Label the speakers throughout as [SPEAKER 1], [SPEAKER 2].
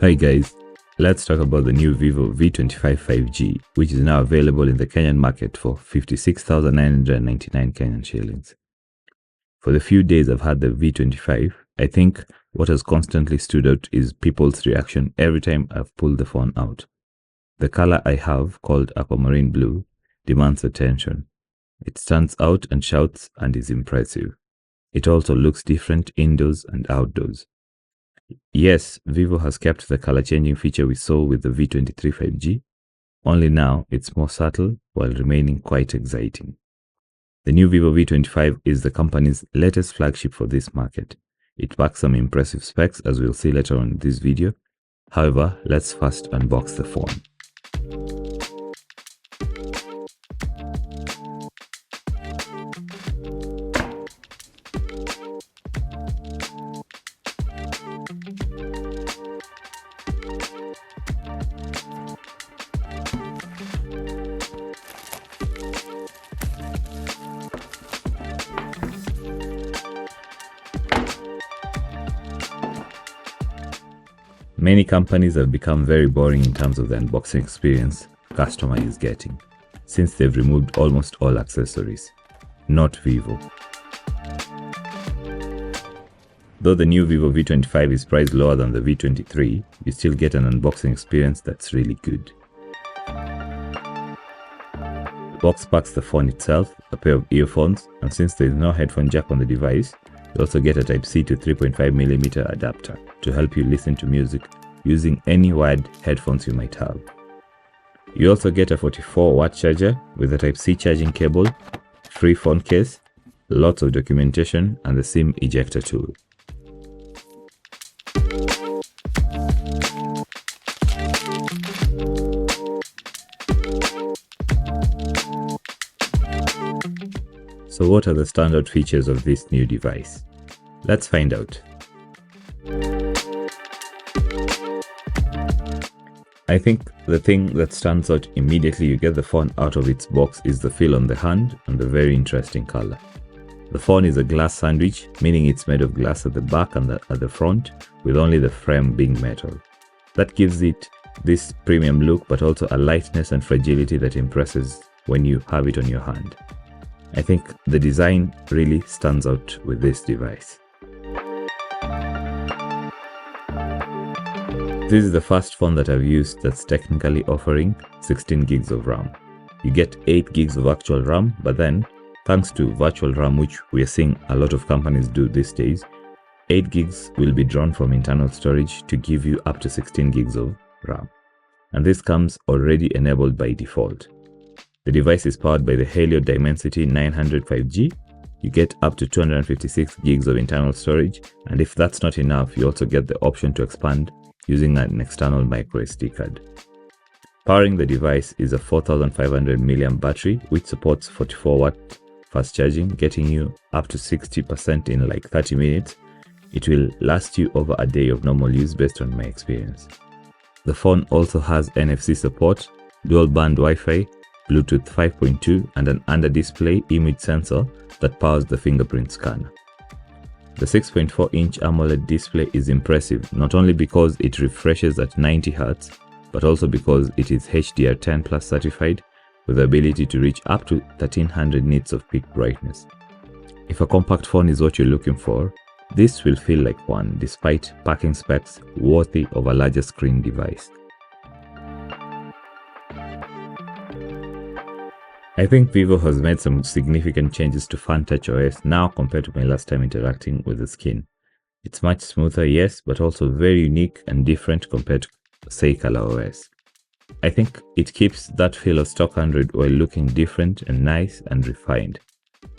[SPEAKER 1] Hi guys, let's talk about the new Vivo V25 5G, which is now available in the Kenyan market for 56,999 Kenyan shillings. For the few days I've had the V25, I think what has constantly stood out is people's reaction every time I've pulled the phone out. The color I have, called aquamarine blue, demands attention. It stands out and shouts and is impressive. It also looks different indoors and outdoors. Yes, Vivo has kept the color-changing feature we saw with the V23 5G, only now it's more subtle while remaining quite exciting. The new Vivo V25 is the company's latest flagship for this market. It packs some impressive specs, as we'll see later on in this video. However, let's first unbox the phone. Many companies have become very boring in terms of the unboxing experience the customer is getting, since they've removed almost all accessories. Not Vivo. Though the new Vivo V25 is priced lower than the V23, you still get an unboxing experience that's really good. The box packs the phone itself, a pair of earphones, and since there is no headphone jack on the device, you also get a Type-C to 3.5mm adapter to help you listen to music using any wired headphones you might have. You also get a 44-watt charger with a Type-C charging cable, free phone case, lots of documentation, and the SIM ejector tool. So what are the standout features of this new device? Let's find out. I think the thing that stands out immediately you get the phone out of its box is the feel on the hand and the very interesting color. The phone is a glass sandwich, meaning it's made of glass at the back and at the front, with only the frame being metal. That gives it this premium look, but also a lightness and fragility that impresses when you have it on your hand. I think the design really stands out with this device. This is the first phone that I've used that's technically offering 16 gigs of RAM. You get 8 gigs of actual RAM, but then, thanks to virtual RAM, which we are seeing a lot of companies do these days, 8 gigs will be drawn from internal storage to give you up to 16 gigs of RAM. And this comes already enabled by default. The device is powered by the Helio Dimensity 900 5G. You get up to 256 gigs of internal storage, and if that's not enough, you also get the option to expand using an external microSD card. Powering the device is a 4500 mAh battery, which supports 44-watt fast charging, getting you up to 60% in like 30 minutes. It will last you over a day of normal use based on my experience. The phone also has NFC support, dual band Wi-Fi, Bluetooth 5.2, and an under-display image sensor that powers the fingerprint scanner. The 6.4-inch AMOLED display is impressive, not only because it refreshes at 90Hz, but also because it is HDR10 Plus certified, with the ability to reach up to 1300 nits of peak brightness. If a compact phone is what you're looking for, this will feel like one, despite packing specs worthy of a larger screen device. I think Vivo has made some significant changes to FunTouch OS now compared to my last time interacting with the skin. It's much smoother, yes, but also very unique and different compared to, say, ColorOS. I think it keeps that feel of stock Android while looking different and nice and refined.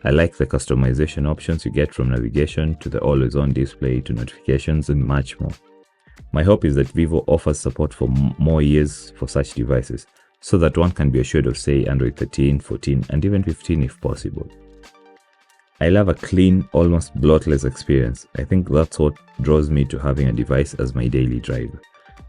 [SPEAKER 1] I like the customization options you get, from navigation to the always-on display to notifications and much more. My hope is that Vivo offers support for more years for such devices, so that one can be assured of, say, Android 13, 14, and even 15 if possible. I love a clean, almost blotless experience. I think that's what draws me to having a device as my daily driver.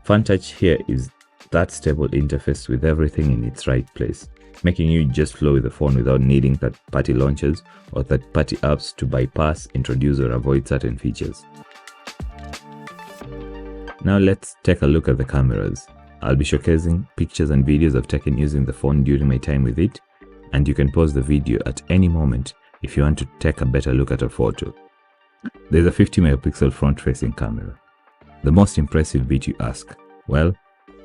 [SPEAKER 1] FunTouch here is that stable interface with everything in its right place, making you just flow with the phone without needing third-party launchers or third-party apps to bypass, introduce, or avoid certain features. Now let's take a look at the cameras. I'll be showcasing pictures and videos I've taken using the phone during my time with it, and you can pause the video at any moment if you want to take a better look at a photo. There's a 50 megapixel front-facing camera. The most impressive bit, you ask? Well,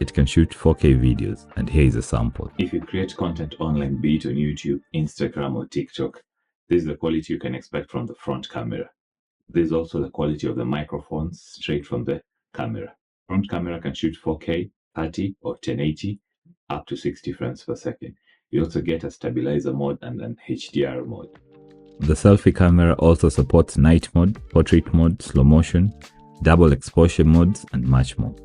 [SPEAKER 1] it can shoot 4K videos, and here is a sample. If you create content online, be it on YouTube, Instagram or TikTok, this is the quality you can expect from the front camera. This is also the quality of the microphones straight from the camera. Front camera can shoot 4K, 30 or 1080, up to 60 frames per second. You also get a stabilizer mode and an HDR mode. The selfie camera also supports night mode, portrait mode, slow motion, double exposure modes, and much more.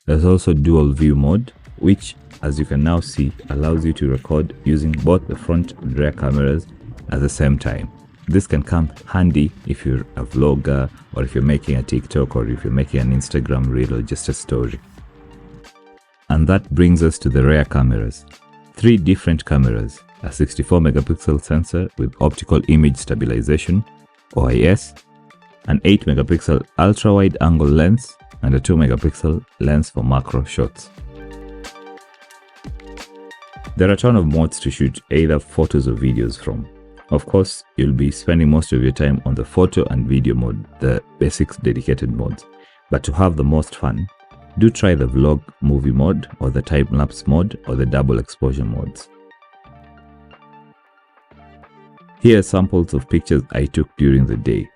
[SPEAKER 1] There's also dual view mode, which, as you can now see, allows you to record using both the front and rear cameras at the same time. This can come handy if you're a vlogger, or if you're making a TikTok, or if you're making an Instagram reel or just a story. And that brings us to the rear cameras. 3 different cameras, a 64 megapixel sensor with optical image stabilization, OIS, an 8 megapixel ultra-wide angle lens, and a 2 megapixel lens for macro shots. There are a ton of modes to shoot either photos or videos from. Of course, you'll be spending most of your time on the photo and video mode, the basic dedicated modes. But to have the most fun, do try the vlog movie mode, or the time-lapse mode, or the double exposure modes. Here are samples of pictures I took during the day.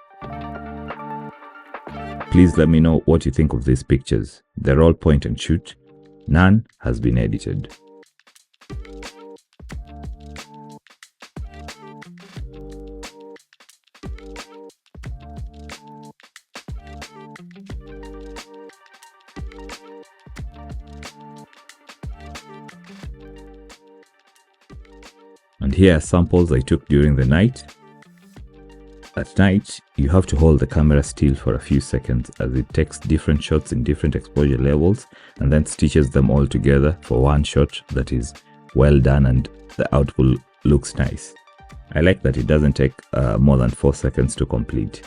[SPEAKER 1] Please let me know what you think of these pictures. They're all point and shoot. None has been edited. And here are samples I took during the night. At night, you have to hold the camera still for a few seconds as it takes different shots in different exposure levels and then stitches them all together for one shot that is well done and the output looks nice. I like that it doesn't take more than 4 seconds to complete.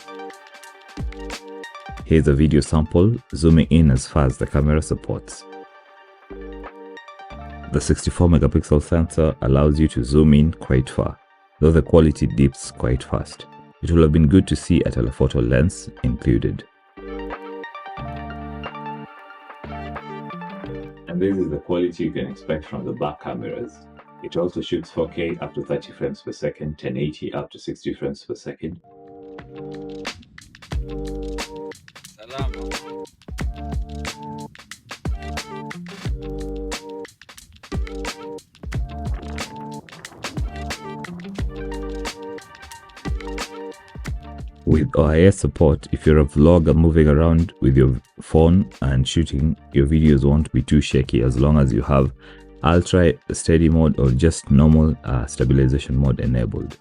[SPEAKER 1] Here's a video sample zooming in as far as the camera supports. The 64 megapixel sensor allows you to zoom in quite far, though the quality dips quite fast. It would have been good to see a telephoto lens included. And this is the quality you can expect from the back cameras. It also shoots 4K up to 30 frames per second, 1080 up to 60 frames per second. With OIS support, if you're a vlogger moving around with your phone and shooting, your videos won't be too shaky as long as you have ultra steady mode or just normal stabilization mode enabled.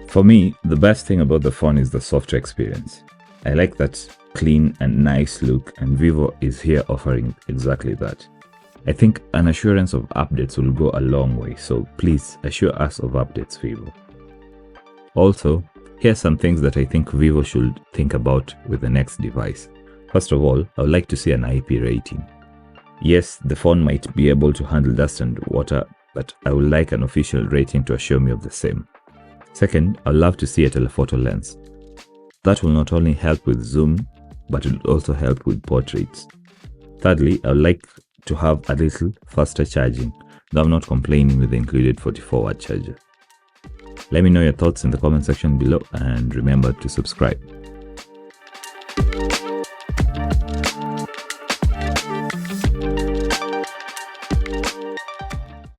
[SPEAKER 1] For me, the best thing about the phone is the software experience. I like that clean and nice look, and Vivo is here offering exactly that. I think an assurance of updates will go a long way, so please assure us of updates, Vivo. Also, here are some things that I think Vivo should think about with the next device. First of all, I would like to see an IP rating. Yes, the phone might be able to handle dust and water, but I would like an official rating to assure me of the same. Second, I'd love to see a telephoto lens. That will not only help with zoom, but it will also help with portraits. Thirdly, I would like to have a little faster charging, though I'm not complaining with the included 44-watt charger. Let me know your thoughts in the comment section below, and remember to subscribe.